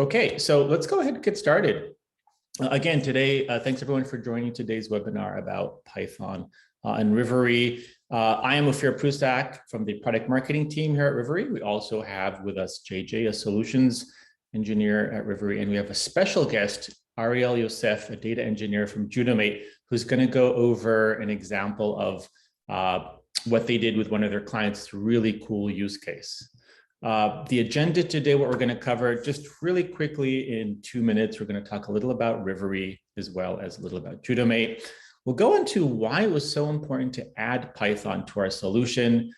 Okay, so let's go ahead and get started. Again, today, thanks everyone for joining today's webinar about Python and Rivery. I am Ophir Prustak from the product marketing team here at Rivery. We also have with us JJ, a solutions engineer at Rivery, and we have a special guest, Ariel Yosef, a data engineer from Jutomate, who's going to go over an example of what they did with one of their clients. It's a really cool use case. The agenda today, what we're going to cover just really quickly in 2 minutes, we're going to talk a little about Rivery as well as a little about Jutomate. We'll go into why it was so important to add Python to our solution.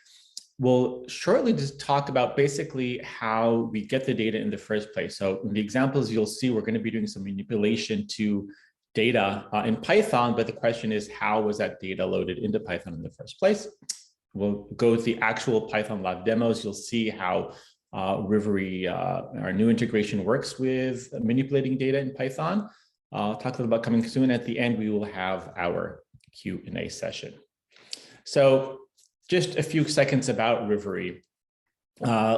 We'll shortly just talk about basically how we get the data in the first place. So in the examples you'll see, we're going to be doing some manipulation to data in Python, but the question is, how was that data loaded into Python in the first place? We'll go with the actual Python live demos. You'll see how Rivery, our new integration, works with manipulating data in Python. I'll talk a little about coming soon. At the end, we will have our Q&A session. So just a few seconds about Rivery.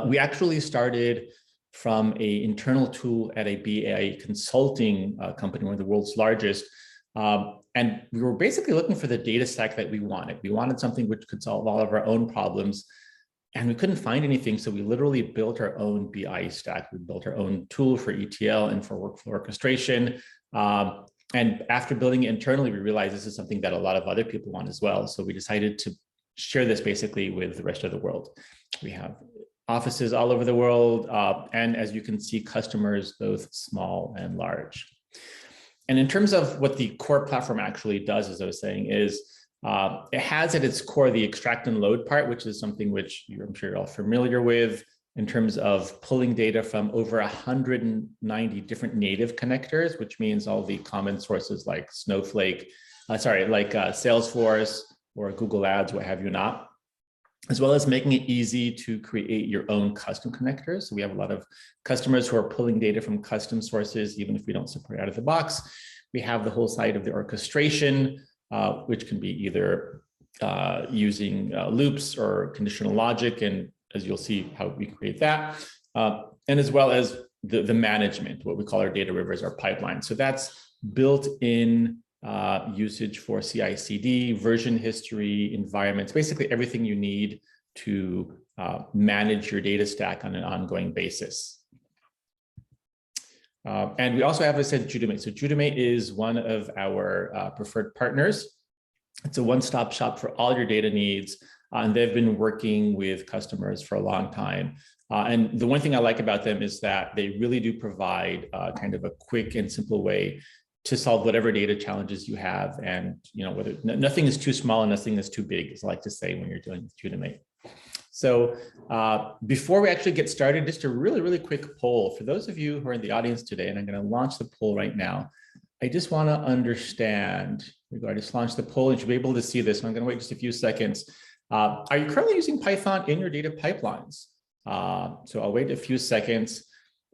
We actually started from an internal tool at a BA consulting company, one of the world's largest. And we were basically looking for the data stack that we wanted. We wanted something which could solve all of our own problems, and we couldn't find anything. So we literally built our own BI stack. We built our own tool for ETL and for workflow orchestration. And after building it internally, we realized this is something that a lot of other people want as well. So we decided to share this basically with the rest of the world. We have offices all over the world. And as you can see, customers, both small and large. And in terms of what the core platform actually does, as I was saying, is it has at its core the extract and load part, which is something which I'm sure you're all familiar with in terms of pulling data from over 190 different native connectors, which means all the common sources like Snowflake, Salesforce or Google Ads, what have you not, as well as making it easy to create your own custom connectors. So we have a lot of customers who are pulling data from custom sources, even if we don't support it out of the box. We have the whole side of the orchestration, which can be either using loops or conditional logic, and as you'll see how we create that, and as well as the management, what we call our data rivers, our pipeline. So that's built in usage for CI/CD, version history, environments, basically everything you need to manage your data stack on an ongoing basis. And we also have, as I said, Jutomate. So Jutomate is one of our preferred partners. It's a one-stop shop for all your data needs. And they've been working with customers for a long time. And the one thing I like about them is that they really do provide kind of a quick and simple way to solve whatever data challenges you have. And whether nothing is too small and nothing is too big, as I like to say when you're dealing with Jutomate. So before we actually get started, just a really, really quick poll. For those of you who are in the audience today, and I'm going to launch the poll right now, I just want to understand, I just launched the poll and you'll be able to see this. I'm going to wait just a few seconds. Are you currently using Python in your data pipelines? So I'll wait a few seconds.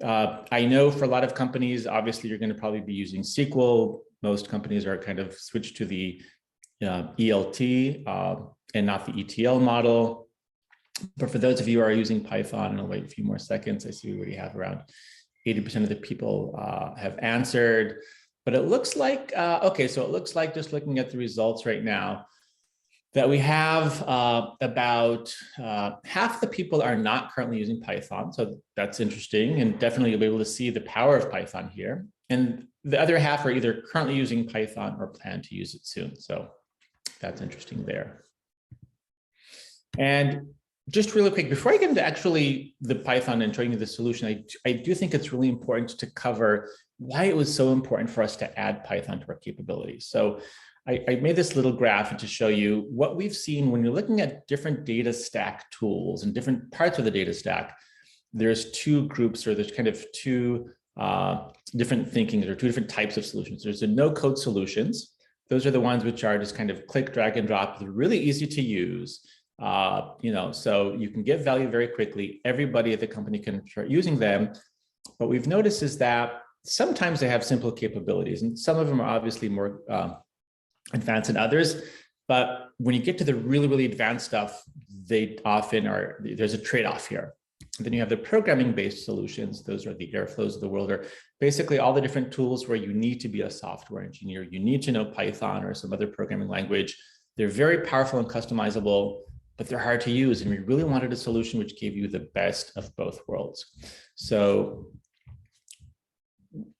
I know for a lot of companies, obviously, you're going to probably be using SQL. Most companies are kind of switched to the ELT and not the ETL model. But for those of you who are using Python, and I'll wait a few more seconds, I see we already have around 80% of the people have answered. But it looks like, okay, so it looks like just looking at the results right now, that we have about half the people are not currently using Python. So that's interesting. And definitely you'll be able to see the power of Python here. And the other half are either currently using Python or plan to use it soon. So that's interesting there. And just really quick, before I get into actually the Python and showing you the solution, I do think it's really important to cover why it was so important for us to add Python to our capabilities. So I made this little graph to show you what we've seen when you're looking at different data stack tools and different parts of the data stack. There's two groups, or there's kind of two different thinkings, or two different types of solutions. There's the no-code solutions. Those are the ones which are just kind of click, drag, and drop. They're really easy to use. So you can get value very quickly. Everybody at the company can start using them. What we've noticed is that sometimes they have simple capabilities, and some of them are obviously more advanced than others. But when you get to the really, really advanced stuff, they often are, there's a trade-off here. Then you have the programming-based solutions. Those are the Airflows of the world, or basically all the different tools where you need to be a software engineer. You need to know Python or some other programming language. They're very powerful and customizable, but they're hard to use. And we really wanted a solution which gave you the best of both worlds. So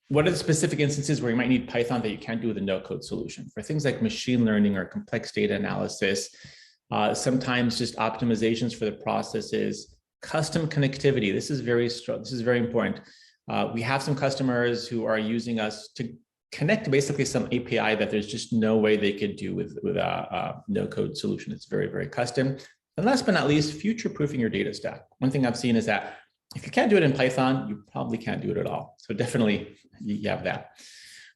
what are the specific instances where you might need Python that you can't do with a no-code solution? For things like machine learning or complex data analysis, sometimes just optimizations for the processes, custom connectivity. This is very important. We have some customers who are using us to connect basically some API that there's just no way they could do with a no-code solution. It's very, very custom. And last but not least, future-proofing your data stack. One thing I've seen is that if you can't do it in Python, you probably can't do it at all. So definitely you have that,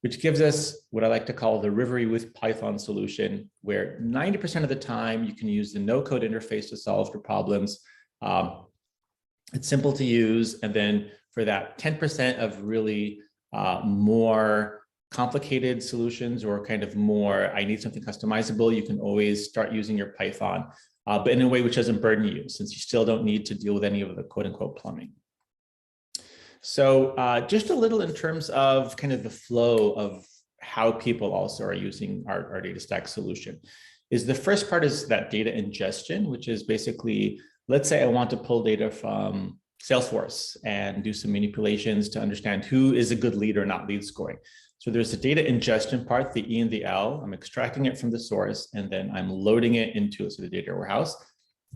which gives us what I like to call the Rivery with Python solution, where 90% of the time you can use the no-code interface to solve your problems. It's simple to use. And then for that 10% of really more complicated solutions, or kind of more, I need something customizable, you can always start using your Python, but in a way which doesn't burden you, since you still don't need to deal with any of the quote unquote plumbing. So just a little in terms of kind of the flow of how people also are using our data stack solution. Is the first part is that data ingestion, which is basically, let's say I want to pull data from Salesforce and do some manipulations to understand who is a good lead or not lead scoring. So there's the data ingestion part, the E and the L. I'm extracting it from the source, and then I'm loading it into the data warehouse.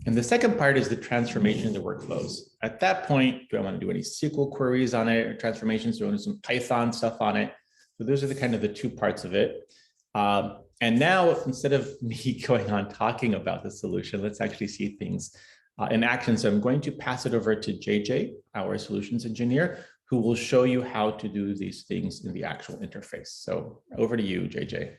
And the second part is the transformation of the workflows. At that point, do I want to do any SQL queries on it or transformations? Do I want to do some Python stuff on it? So those are the kind of the two parts of it. And now, instead of me going on talking about the solution, let's actually see things in action. So I'm going to pass it over to JJ, our solutions engineer, who will show you how to do these things in the actual interface. So over to you, JJ.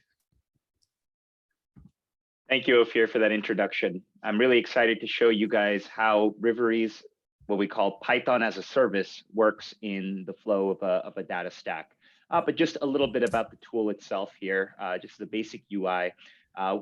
Thank you, Ophir, for that introduction. I'm really excited to show you guys how Rivery's, what we call Python as a service, works in the flow of a data stack. But just a little bit about the tool itself here, just the basic UI.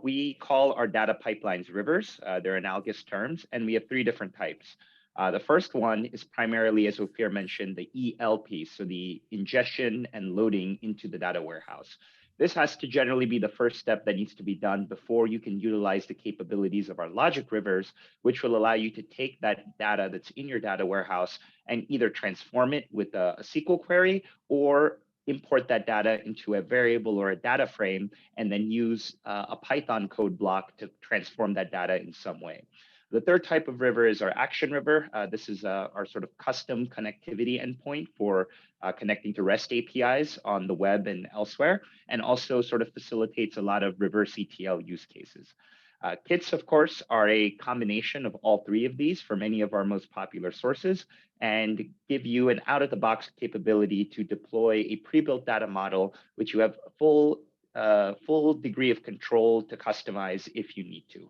We call our data pipelines rivers. They're analogous terms, and we have three different types. The first one is primarily, as Ophir mentioned, the EL piece, so the ingestion and loading into the data warehouse. This has to generally be the first step that needs to be done before you can utilize the capabilities of our logic rivers, which will allow you to take that data that's in your data warehouse and either transform it with a SQL query or import that data into a variable or a data frame, and then use a Python code block to transform that data in some way. The third type of river is our action river. This is our sort of custom connectivity endpoint for connecting to REST APIs on the web and elsewhere, and also sort of facilitates a lot of reverse ETL use cases. Kits, of course, are a combination of all three of these for many of our most popular sources, and give you an out-of-the-box capability to deploy a pre-built data model, which you have full degree of control to customize if you need to.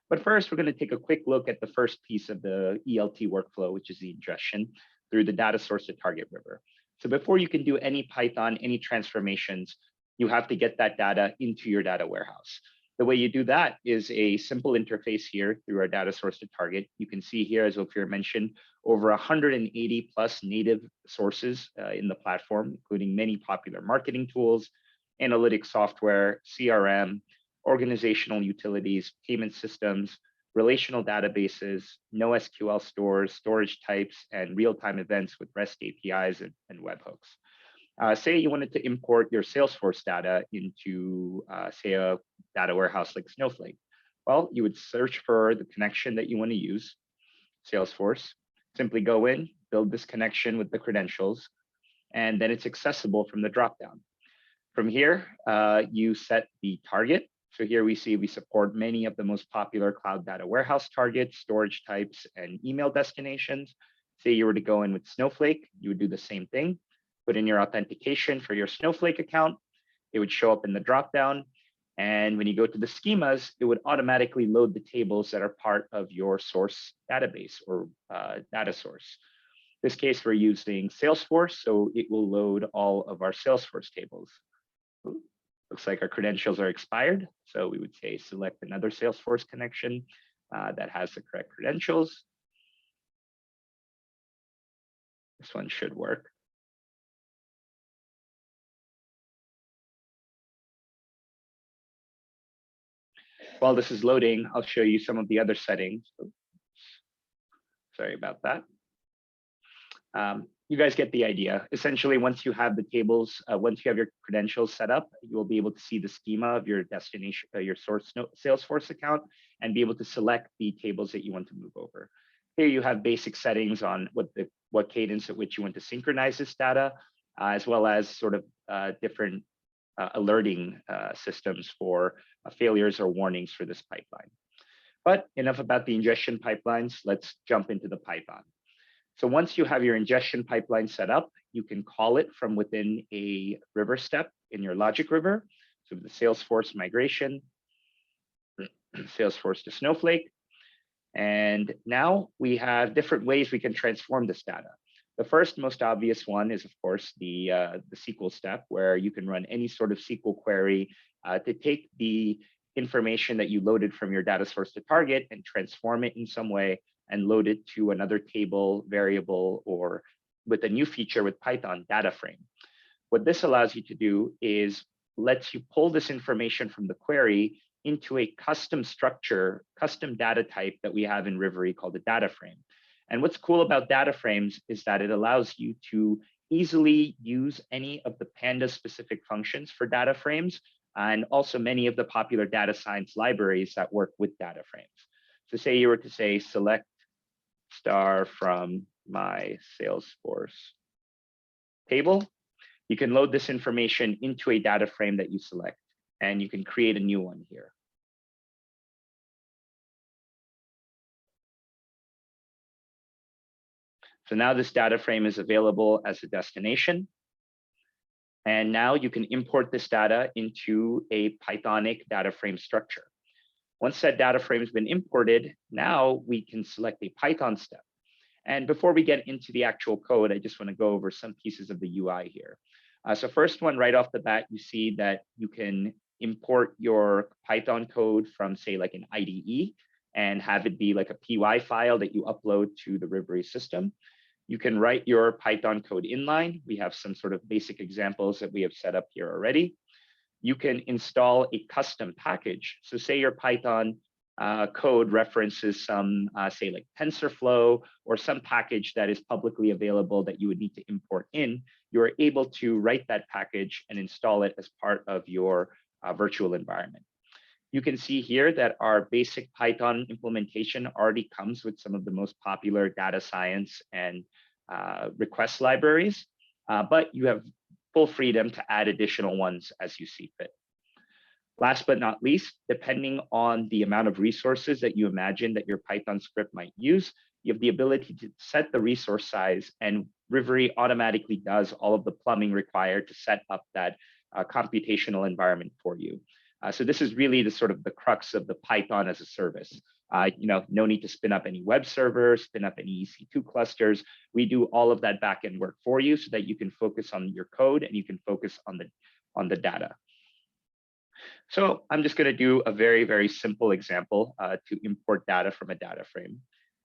But first, we're going to take a quick look at the first piece of the ELT workflow, which is the ingestion through the data source to target river. So before you can do any Python, any transformations, you have to get that data into your data warehouse. The way you do that is a simple interface here through our data source to target. You can see here, as Ophir mentioned, over 180 plus native sources in the platform, including many popular marketing tools, analytics software, CRM, organizational utilities, payment systems, relational databases, NoSQL stores, storage types, and real-time events with REST APIs and webhooks. Say you wanted to import your Salesforce data into, say, a data warehouse like Snowflake. Well, you would search for the connection that you want to use, Salesforce, simply go in, build this connection with the credentials, and then it's accessible from the dropdown. From here, you set the target. So here we see we support many of the most popular cloud data warehouse targets, storage types, and email destinations. Say you were to go in with Snowflake, you would do the same thing. Put in your authentication for your Snowflake account. It would show up in the dropdown. And when you go to the schemas, it would automatically load the tables that are part of your source database or data source. In this case, we're using Salesforce, so it will load all of our Salesforce tables. Ooh. Looks like our credentials are expired. So we would say select another Salesforce connection that has the correct credentials. This one should work. While this is loading, I'll show you some of the other settings. Sorry about that. You guys get the idea. Essentially, once you have the tables, once you have your credentials set up, you will be able to see the schema of your destination, your source Salesforce account, and be able to select the tables that you want to move over. Here you have basic settings on what cadence at which you want to synchronize this data, as well as sort of different alerting systems for failures or warnings for this pipeline. But enough about the ingestion pipelines. Let's jump into the Python. So once you have your ingestion pipeline set up, you can call it from within a river step in your logic river. So the Salesforce migration, Salesforce to Snowflake. And now we have different ways we can transform this data. The first most obvious one is, of course, the SQL step, where you can run any sort of SQL query to take the information that you loaded from your data source to target and transform it in some way and load it to another table, variable, or with a new feature with Python, data frame. What this allows you to do is lets you pull this information from the query into a custom structure, custom data type that we have in Rivery called a data frame. And what's cool about data frames is that it allows you to easily use any of the Panda specific functions for data frames, and also many of the popular data science libraries that work with data frames. So say you were to say, select star from my Salesforce table, you can load this information into a data frame that you select, and you can create a new one here. So now this data frame is available as a destination. And now you can import this data into a Pythonic data frame structure. Once that data frame has been imported, now we can select a Python step. And before we get into the actual code, I just want to go over some pieces of the UI here. So first one, right off the bat, you see that you can import your Python code from, say, like an IDE and have it be like a PY file that you upload to the Rivery system. You can write your Python code inline. We have some sort of basic examples that we have set up here already. You can install a custom package. So say your Python code references some, say like TensorFlow or some package that is publicly available that you would need to import in. You're able to write that package and install it as part of your virtual environment. You can see here that our basic Python implementation already comes with some of the most popular data science and request libraries, but you have full freedom to add additional ones as you see fit. Last but not least, depending on the amount of resources that you imagine that your Python script might use, you have the ability to set the resource size, and Rivery automatically does all of the plumbing required to set up that computational environment for you. So this is really the sort of the crux of the Python as a service. No need to spin up any web servers, spin up any EC2 clusters. We do all of that backend work for you so that you can focus on your code and you can focus on the data. So I'm just going to do a very, very simple example to import data from a data frame.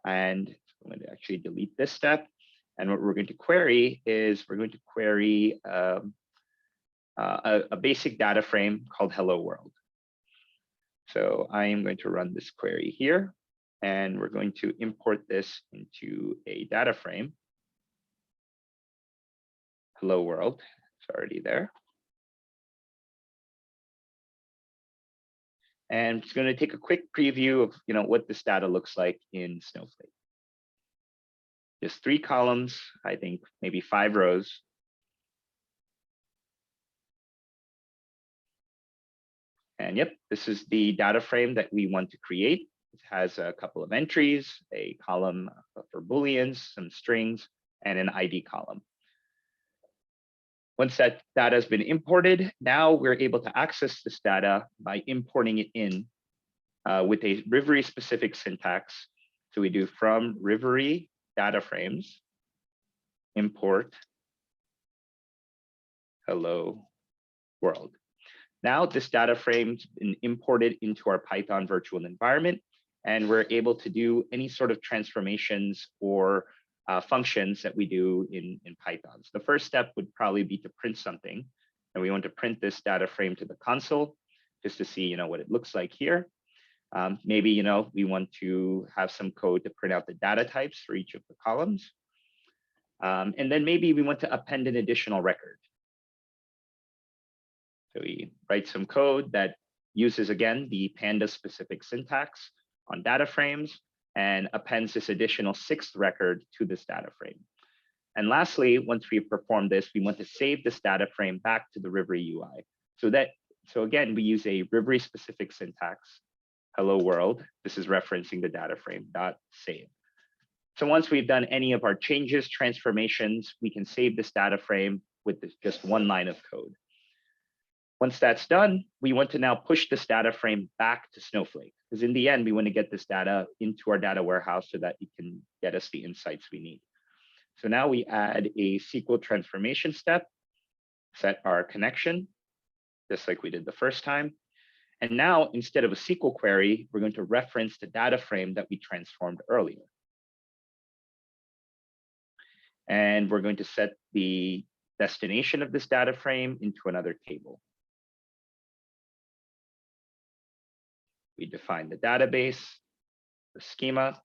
And I'm going to actually delete this step. And what we're going to query is we're going to query a basic data frame called hello world. So I am going to run this query here, and we're going to import this into a data frame. Hello world, it's already there. And it's going to take a quick preview of what this data looks like in Snowflake. Just 3 columns, I think maybe 5 rows. And yep, this is the data frame that we want to create. It has a couple of entries, a column for Booleans, some strings, and an ID column. Once that data has been imported, now we're able to access this data by importing it in with a Rivery specific syntax. So we do from Rivery data frames, import hello world. Now this data frame's been imported into our Python virtual environment, and we're able to do any sort of transformations or functions that we do in Python. So the first step would probably be to print something. And we want to print this data frame to the console just to see, what it looks like here. Maybe, we want to have some code to print out the data types for each of the columns. And then maybe we want to append an additional record. So we write some code that uses, again, the Panda specific syntax on data frames and appends this additional 6th record to this data frame. And lastly, once we've performed this, we want to save this data frame back to the Rivery UI. So again, we use a Rivery specific syntax, hello world. This is referencing the data frame .save. So once we've done any of our changes, transformations, we can save this data frame with just one line of code. Once that's done, we want to now push this data frame back to Snowflake, because in the end, we want to get this data into our data warehouse so that it can get us the insights we need. So now we add a SQL transformation step, set our connection, just like we did the first time. And now, instead of a SQL query, we're going to reference the data frame that we transformed earlier. And we're going to set the destination of this data frame into another table. We define the database, the schema,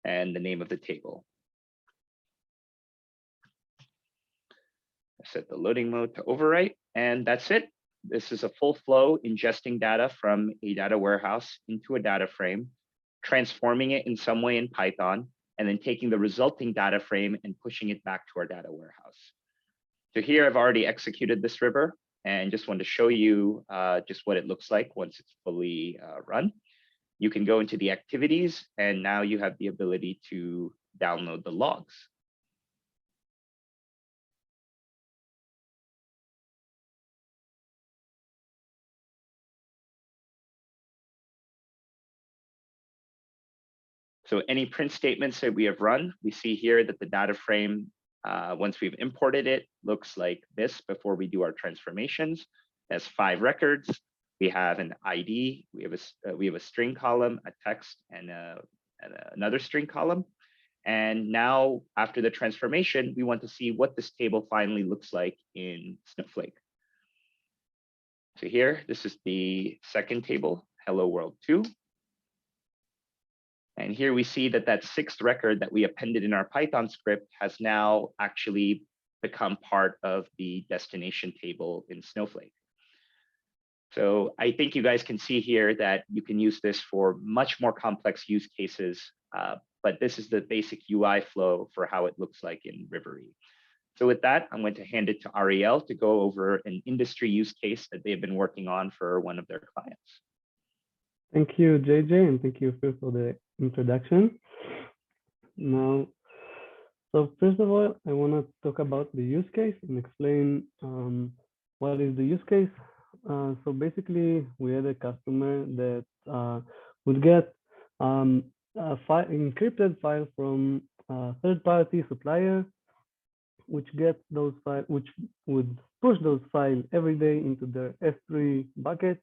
and the name of the table. Set the loading mode to overwrite, and that's it. This is a full flow ingesting data from a data warehouse into a data frame, transforming it in some way in Python, and then taking the resulting data frame and pushing it back to our data warehouse. So here I've already executed this river and just want to show you just what it looks like once it's fully run. You can go into the activities, and now you have the ability to download the logs. So any print statements that we have run, we see here that the data frame, once we've imported it, looks like this before we do our transformations. It has 5 records. We have an ID. We have a string column, a text, and another string column. And now, after the transformation, we want to see what this table finally looks like in Snowflake. So here, this is the second table, Hello World 2. And here we see that that 6th record that we appended in our Python script has now actually become part of the destination table in Snowflake. So I think you guys can see here that you can use this for much more complex use cases, but this is the basic UI flow for how it looks like in Rivery. So with that, I'm going to hand it to Ariel to go over an industry use case that they've been working on for one of their clients. Thank you, JJ, and thank you, Phil, for the introduction. Now, so first of all, I want to talk about the use case and explain what is the use case. So basically, we had a customer that would get a encrypted file from a third-party supplier, which would push those files every day into their S3 bucket.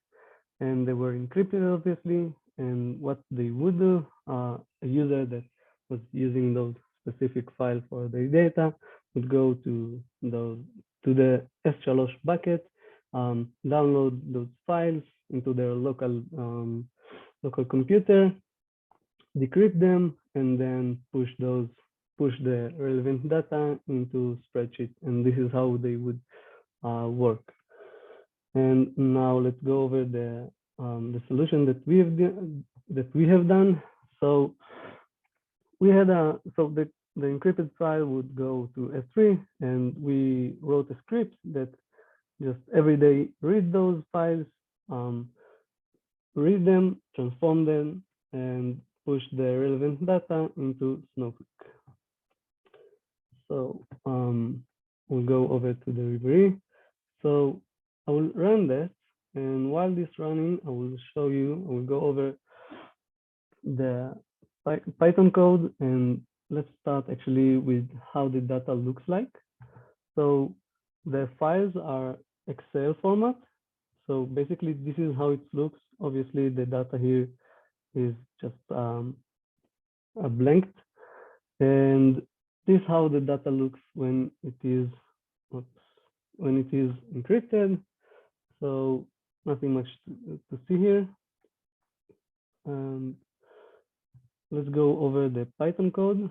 And they were encrypted, obviously. And what they would do, a user that was using those specific files for their data would go to the S3 bucket, download those files into their local computer, decrypt them, and then push the relevant data into spreadsheet. And this is how they would work. And now let's go over the solution that we have done. So we had the encrypted file would go to S3, and we wrote a script that just every day read those files, read them, transform them, and push the relevant data into Snowflake. So we'll go over to the Rivery. So I will run that, and while this running, I will go over the Python code, and let's start actually with how the data looks like. So the files are Excel format. So basically, this is how it looks. Obviously, the data here is just a blank. And this is how the data looks when it is encrypted. So nothing much to see here. Let's go over the Python code.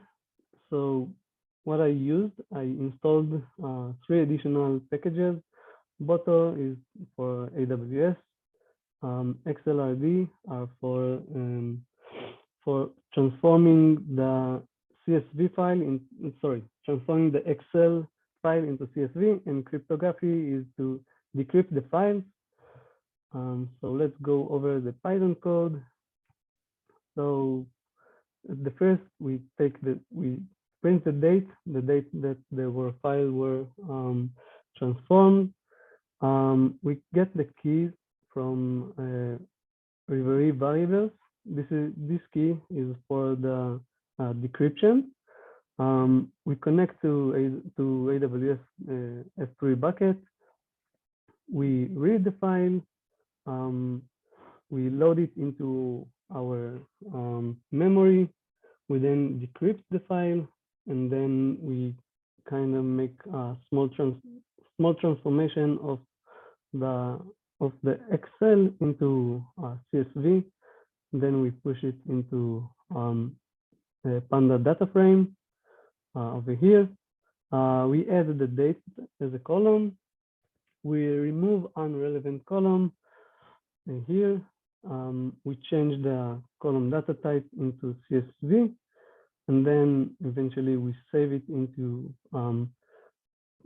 So what I used, I installed 3 additional packages. Boto is for AWS. XLRD are for transforming the CSV file transforming the Excel file into CSV, and cryptography is to decrypt the files. So let's go over the Python code. So the first, we print the date that the file were transformed. We get the keys from Rivery variables. This key is for the decryption. We connect to AWS S3 bucket. We read the file. We load it into our memory. We then decrypt the file, and then we kind of make a small transformation of the Excel into CSV. Then we push it into the Panda data frame over here. We add the date as a column. We remove unrelevant column here. We change the column data type into CSV, and then eventually we save it into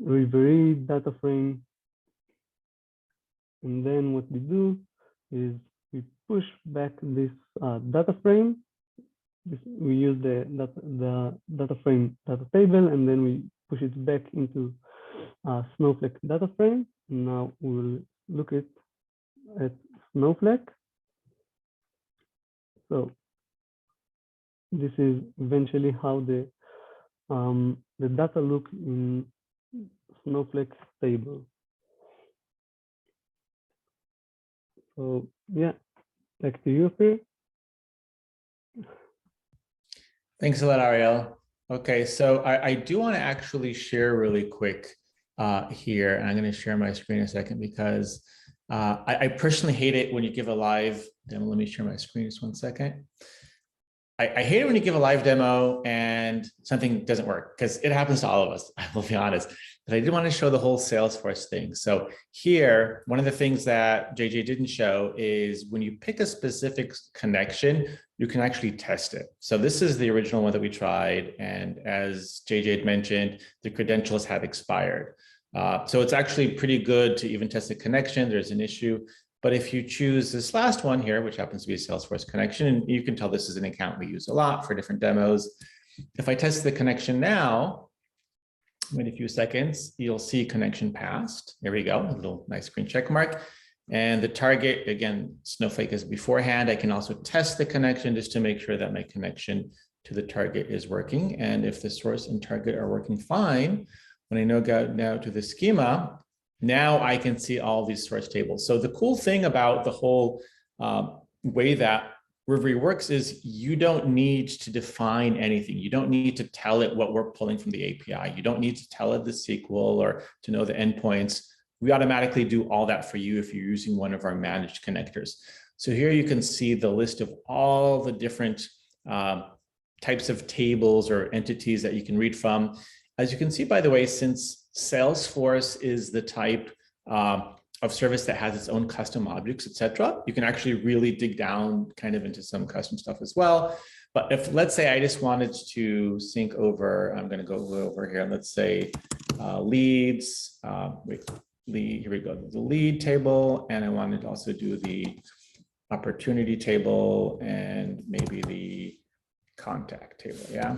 Rivery data frame. And then what we do is we push back this data frame. We use the data frame data table, and then we push it back into Snowflake data frame. Now we'll look at Snowflake. So this is eventually how the data look in Snowflake table. So yeah, back to you, Ophir. Thanks a lot, Ariel. Okay, so I do want to actually share really quick here, and I'm going to share my screen in a second because I personally hate it when you give a live demo. Let me share my screen just 1 second. I hate it when you give a live demo and something doesn't work, because it happens to all of us, I will be honest. But I did want to show the whole Salesforce thing. So here, one of the things that JJ didn't show is when you pick a specific connection, you can actually test it. So this is the original one that we tried. And as JJ had mentioned, the credentials had expired. So it's actually pretty good to even test the connection. There's an issue. But if you choose this last one here, which happens to be a Salesforce connection, and you can tell this is an account we use a lot for different demos. If I test the connection now, wait a few seconds, you'll see connection passed. There we go, a little nice green check mark. And the target, again, Snowflake is beforehand. I can also test the connection just to make sure that my connection to the target is working. And if the source and target are working fine, when I go now to the schema, now I can see all these source tables. So the cool thing about the whole way that Rivery works is you don't need to define anything. You don't need to tell it what we're pulling from the API. You don't need to tell it the SQL or to know the endpoints. We automatically do all that for you if you're using one of our managed connectors. So here you can see the list of all the different types of tables or entities that you can read from. As you can see, by the way, since Salesforce is the type of service that has its own custom objects, etc., you can actually really dig down kind of into some custom stuff as well. But if, let's say I just wanted to sync over, I'm going to go over here, let's say leads, here we go, the lead table, and I wanted to also do the opportunity table and maybe the contact table, yeah.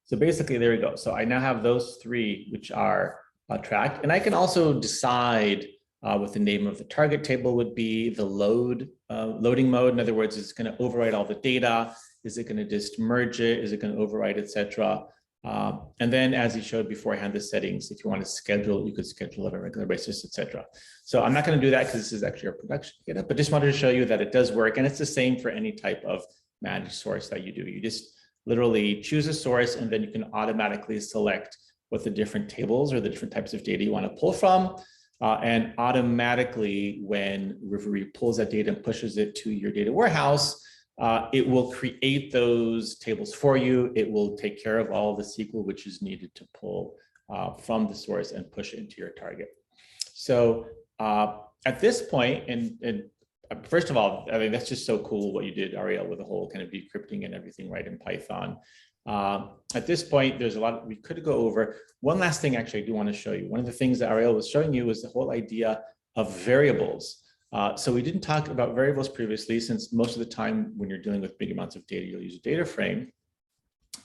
So basically, there we go. So I now have those three, which are tracked. And I can also decide what the name of the target table would be, the loading mode. In other words, is it going to overwrite all the data? Is it going to just merge it? Is it going to overwrite, etc.? And then, as you showed beforehand, the settings, if you want to schedule, you could schedule it on a regular basis, etc. So I'm not going to do that because this is actually our production data, but just wanted to show you that it does work. And it's the same for any type of managed source that you do. You just literally choose a source, and then you can automatically select what the different tables or the different types of data you want to pull from. And automatically, when Rivery pulls that data and pushes it to your data warehouse, it will create those tables for you. It will take care of all the SQL which is needed to pull from the source and push it into your target. So at this point, and first of all, I mean, that's just so cool what you did, Ariel, with the whole kind of decrypting and everything right in Python. At this point, there's a lot we could go over. One last thing, actually, I do want to show you. One of the things that Ariel was showing you was the whole idea of variables. So we didn't talk about variables previously, since most of the time when you're dealing with big amounts of data, you'll use a data frame.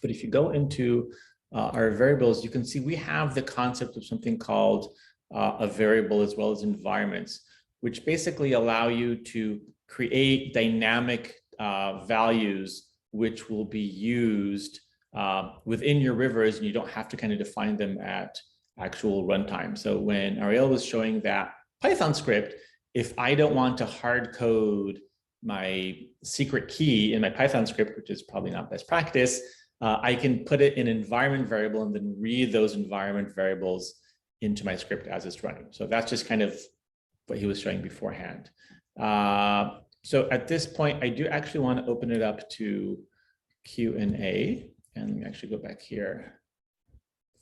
But if you go into our variables, you can see we have the concept of something called a variable, as well as environments, which basically allow you to create dynamic values which will be used within your rivers, and you don't have to kind of define them at actual runtime. So when Ariel was showing that Python script, if I don't want to hard code my secret key in my Python script, which is probably not best practice, I can put it in an environment variable and then read those environment variables into my script as it's running. So that's just kind of what he was showing beforehand. So at this point, I do actually want to open it up to Q&A. And let me actually go back here,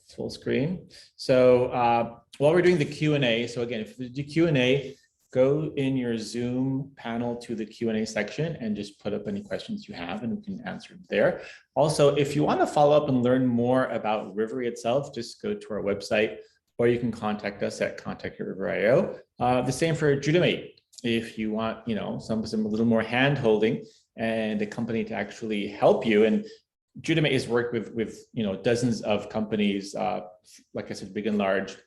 full screen. So while we're doing the Q&A, so again, if you do Q&A, go in your Zoom panel to the Q&A section and just put up any questions you have, and we can answer them there. Also, if you want to follow up and learn more about Rivery itself, just go to our website, or you can contact us at contact@rivery.io. The same for Jutomate. If you want, some a little more hand holding and a company to actually help you. And Jutomate has worked with dozens of companies, like I said, big and large,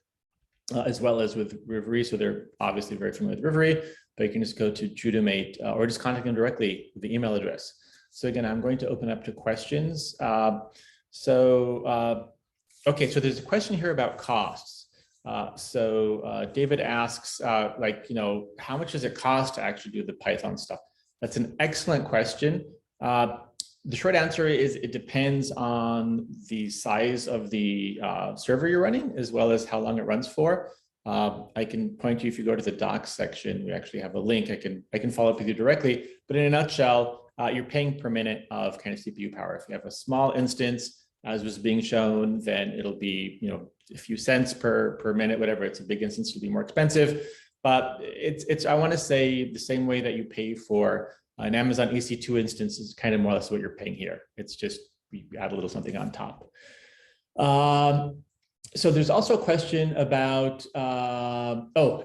as well as with Rivery. So they're obviously very familiar with Rivery, but you can just go to Jutomate or just contact them directly with the email address. So again, I'm going to open up to questions. Okay, so there's a question here about costs. David asks, how much does it cost to actually do the Python stuff? That's an excellent question. The short answer is it depends on the size of the server you're running, as well as how long it runs for. I can point you, if you go to the docs section, we actually have a link. I can follow up with you directly, but in a nutshell, you're paying per minute of kind of CPU power. If you have a small instance, as was being shown, then it'll be a few cents per minute, whatever. It's a big instance, it'll be more expensive. But it's I want to say the same way that you pay for an Amazon EC2 instance is kind of more or less what you're paying here. It's just we add a little something on top. So there's also a question about,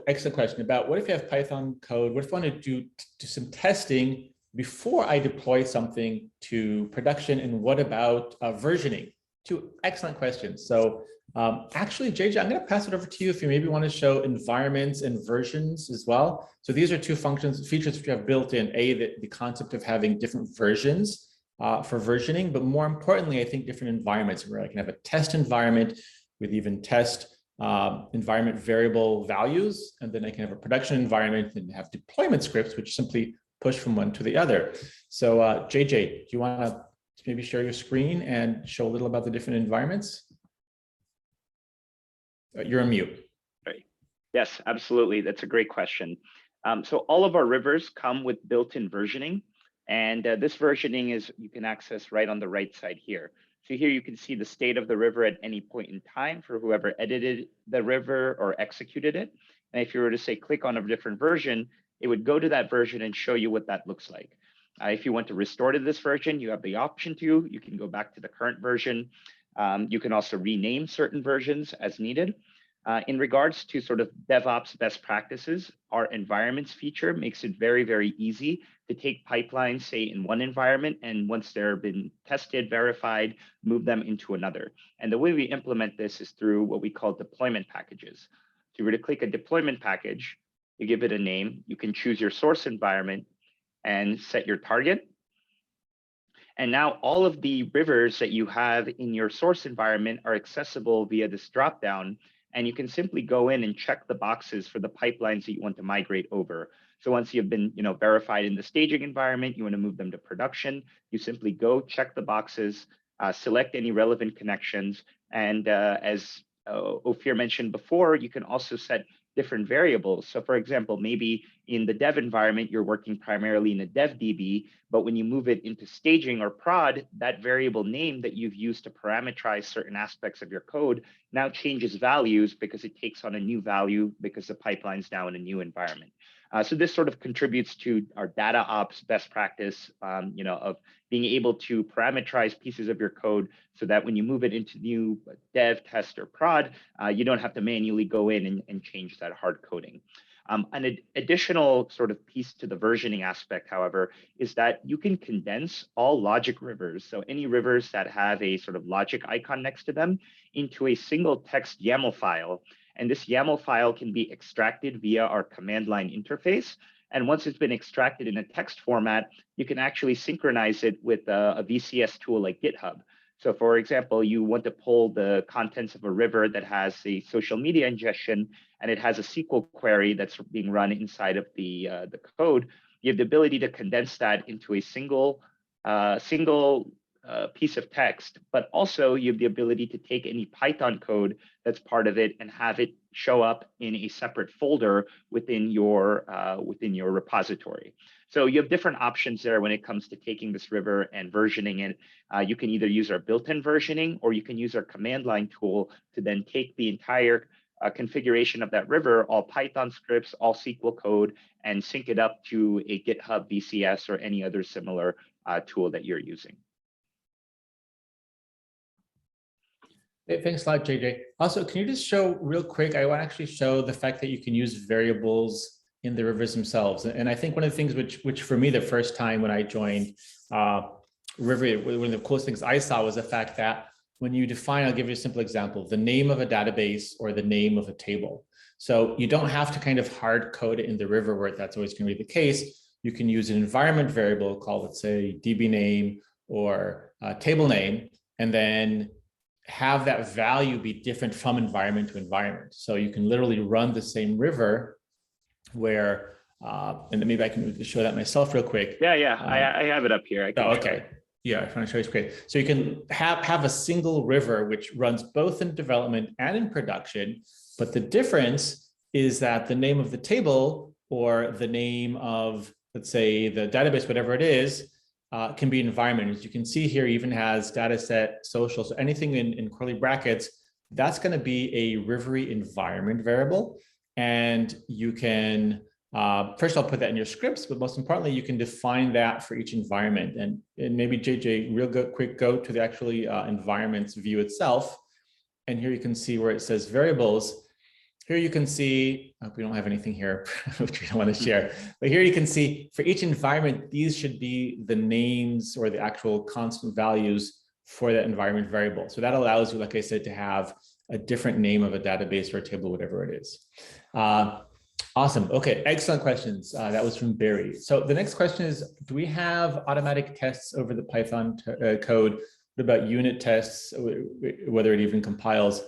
excellent question about what if you have Python code? What if I want to do some testing before I deploy something to production? And what about versioning? Two excellent questions. So actually, JJ, I'm going to pass it over to you if you maybe want to show environments and versions as well. So these are two features which you have built in, the concept of having different versions for versioning, but more importantly, I think different environments where I can have a test environment with even test environment variable values, and then I can have a production environment and have deployment scripts, which simply push from one to the other. So JJ, do you want to maybe share your screen and show a little about the different environments? You're on mute. Right. Yes, absolutely. That's a great question. So all of our rivers come with built-in versioning, and this versioning is you can access right on the right side here. So here you can see the state of the river at any point in time for whoever edited the river or executed it. And if you were to say click on a different version, it would go to that version and show you what that looks like. If you want to restore to this version, you have the option to. You can go back to the current version. You can also rename certain versions as needed. In regards to sort of DevOps best practices, our environments feature makes it very, very easy to take pipelines, say, in one environment, and once they're been tested, verified, move them into another. And the way we implement this is through what we call deployment packages. So if you were to click a deployment package, you give it a name, you can choose your source environment and set your target. And now all of the rivers that you have in your source environment are accessible via this dropdown. And you can simply go in and check the boxes for the pipelines that you want to migrate over. So once you've been, verified in the staging environment, you want to move them to production, you simply go check the boxes, select any relevant connections. And as Ophir mentioned before, you can also set different variables. So for example, maybe in the dev environment, you're working primarily in a dev DB, but when you move it into staging or prod, that variable name that you've used to parameterize certain aspects of your code now changes values because it takes on a new value because the pipeline's now in a new environment. So this sort of contributes to our data ops best practice, of being able to parameterize pieces of your code so that when you move it into new dev, test, or prod, you don't have to manually go in and change that hard coding. An additional sort of piece to the versioning aspect, however, is that you can condense all logic rivers, so any rivers that have a sort of logic icon next to them, into a single text YAML file. And this YAML file can be extracted via our command line interface. And once it's been extracted in a text format, you can actually synchronize it with a VCS tool like GitHub. So for example, you want to pull the contents of a river that has a social media ingestion, and it has a SQL query that's being run inside of the code. You have the ability to condense that into a single piece of text, but also you have the ability to take any Python code that's part of it and have it show up in a separate folder within your repository. So you have different options there when it comes to taking this river and versioning it. You can either use our built-in versioning, or you can use our command line tool to then take the entire configuration of that river, all Python scripts, all SQL code, and sync it up to a GitHub VCS or any other similar tool that you're using. Hey, thanks a lot, JJ. Also, can you just show real quick, I want to actually show the fact that you can use variables in the rivers themselves. And I think one of the things which for me, the first time when I joined Rivery, one of the coolest things I saw was the fact that when you define, I'll give you a simple example, the name of a database or the name of a table. So you don't have to kind of hard code it in the river where that's always going to be the case. You can use an environment variable called, let's say, DB name or table name, and then have that value be different from environment to environment. So you can literally run the same river where, and maybe I can show that myself real quick. Yeah, I have it up here. I can okay. Yeah, I want to show you screen. So you can have a single river which runs both in development and in production, but the difference is that the name of the table or the name of, let's say, the database, whatever it is, can be environment. As you can see here, even has data set, social, so anything in curly brackets, that's going to be a Rivery environment variable. And you can, first I'll put that in your scripts, but most importantly, you can define that for each environment. And maybe JJ, quick go to the actually environments view itself. And here you can see where it says variables. Here you can see, we don't have anything here, which we don't want to share, but here you can see for each environment, these should be the names or the actual constant values for that environment variable. So that allows you, like I said, to have a different name of a database or a table, whatever it is. Awesome. Okay, excellent questions. That was from Barry. So the next question is, do we have automatic tests over the Python code? What about unit tests, whether it even compiles?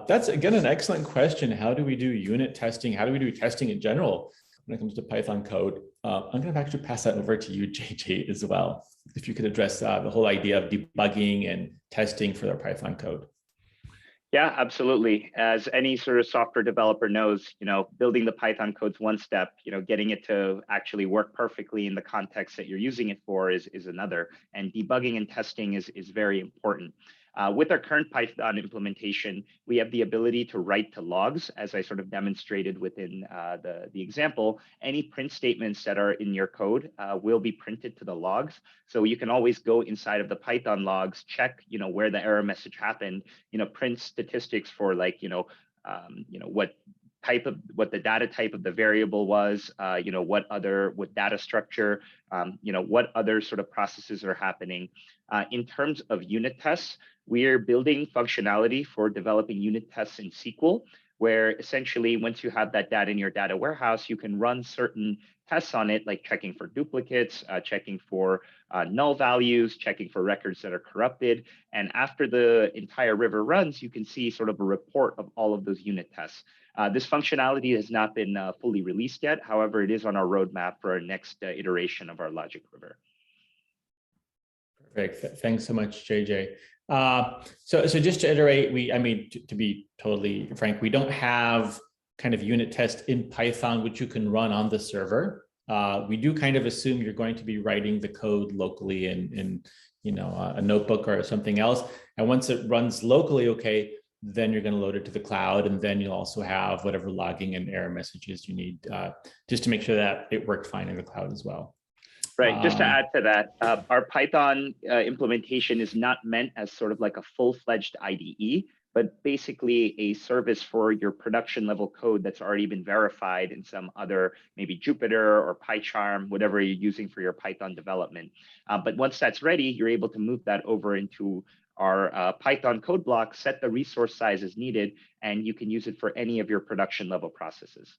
That's, again, an excellent question. How do we do unit testing? How do we do testing in general when it comes to Python code? I'm going to actually pass that over to you, JJ, as well. If you could address the whole idea of debugging and testing for their Python code. Yeah, absolutely. As any sort of software developer knows, building the Python code's one step, getting it to actually work perfectly in the context that you're using it for is another. And debugging and testing is very important. With our current Python implementation, we have the ability to write to logs, as I sort of demonstrated within the example. Any print statements that are in your code will be printed to the logs. So you can always go inside of the Python logs, check, where the error message happened, print statistics for like, what the data type of the variable was, what data structure, what other sort of processes are happening. In terms of unit tests, we are building functionality for developing unit tests in SQL, where essentially once you have that data in your data warehouse, you can run certain tests on it, like checking for duplicates, checking for null values, checking for records that are corrupted. And after the entire river runs, you can see sort of a report of all of those unit tests. This functionality has not been fully released yet. However, it is on our roadmap for our next iteration of our logic river. Perfect. Thanks so much, JJ. So just to iterate, I mean, to be totally frank, we don't have kind of unit test in Python, which you can run on the server. We do kind of assume you're going to be writing the code locally in a notebook or something else. And once it runs locally, okay, then you're going to load it to the cloud, and then you'll also have whatever logging and error messages you need just to make sure that it worked fine in the cloud as well. Right. Just to add to that, our Python implementation is not meant as sort of like a full-fledged IDE, but basically a service for your production level code that's already been verified in some other, maybe Jupyter or PyCharm, whatever you're using for your Python development. But once that's ready, you're able to move that over into our Python code block, set the resource size as needed, and you can use it for any of your production level processes.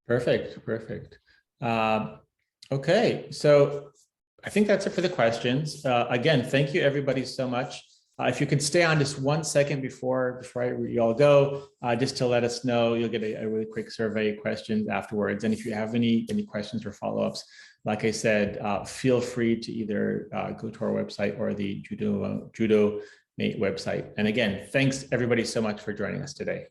Perfect. Perfect. Okay, so I think that's it for the questions. Again, thank you everybody so much. If you could stay on just 1 second before you all go, just to let us know, you'll get a really quick survey questions afterwards. And if you have any questions or follow-ups, like I said, feel free to either go to our website or the Jutomate website. And again, thanks everybody so much for joining us today.